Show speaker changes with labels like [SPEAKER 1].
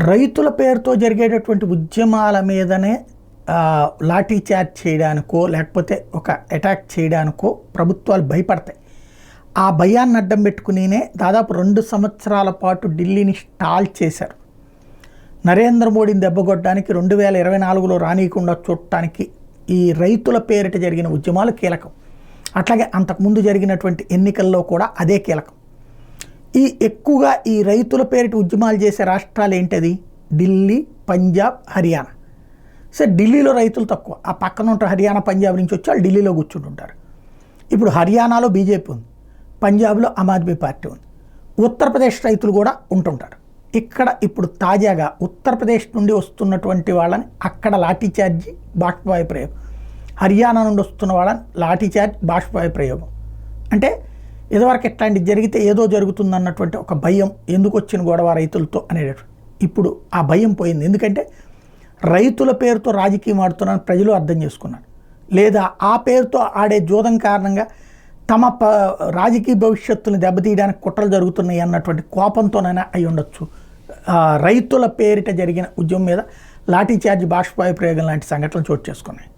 [SPEAKER 1] రైతుల పేరుతో జరిగేటటువంటి ఉద్యమాల మీదనే లాఠీ చార్జ్ చేయడానికో లేకపోతే ఒక అటాక్ చేయడానికో ప్రభుత్వాలు భయపడతాయి. ఆ భయాన్ని అడ్డం పెట్టుకునినే దాదాపు 2 సంవత్సరాల పాటు ఢిల్లీని స్టాల్ చేశారు. నరేంద్ర మోడీని దెబ్బకొట్టడానికి 2024లో రానియకుండా చూడటానికి ఈ రైతుల పేరిట జరిగిన ఉద్యమాలు కీలకం. అట్లాగే అంతకుముందు జరిగినటువంటి ఎన్నికల్లో కూడా అదే కీలకం. ఎక్కువగా ఈ రైతుల పేరిట ఉద్యమాలు చేసే రాష్ట్రాలు ఏంటది? ఢిల్లీ, పంజాబ్, హర్యానా. సరే, ఢిల్లీలో రైతులు తక్కువ, ఆ పక్కన ఉంటారు హర్యానా, పంజాబ్ నుంచి వచ్చి వాళ్ళు ఢిల్లీలో కూర్చుంటుంటారు. ఇప్పుడు హర్యానాలో బీజేపీ ఉంది, పంజాబ్లో ఆమ్ ఆద్మీ పార్టీ ఉంది, ఉత్తరప్రదేశ్ రైతులు కూడా ఉంటుంటారు. ఇక్కడ ఇప్పుడు తాజాగా ఉత్తరప్రదేశ్ నుండి వస్తున్నటువంటి వాళ్ళని అక్కడ లాఠీచార్జి, బాష్పవాయు ప్రయోగం, హర్యానా నుండి వస్తున్న వాళ్ళని లాఠీచార్జ్, బాష్పవాయు ప్రయోగం. అంటే ఇదివరకు ఇట్లాంటివి జరిగితే ఏదో జరుగుతుందన్నటువంటి ఒక భయం, ఎందుకు వచ్చిన గొడవ రైతులతో అనేటటువంటి. ఇప్పుడు ఆ భయం పోయింది. ఎందుకంటే రైతుల పేరుతో రాజకీయం ఆడుతున్నారని ప్రజలు అర్థం చేసుకున్నారు. లేదా ఆ పేరుతో ఆడే జూదం కారణంగా తమ రాజకీయ భవిష్యత్తుని దెబ్బతీయడానికి కుట్రలు జరుగుతున్నాయి అన్నటువంటి కోపంతోనైనా అయి ఉండొచ్చు రైతుల పేరిట జరిగిన ఉద్యమం మీద లాఠీచార్జ్, బాష్పవాయు ప్రయోగం లాంటి సంఘటనలు చోటు చేసుకున్నాయి.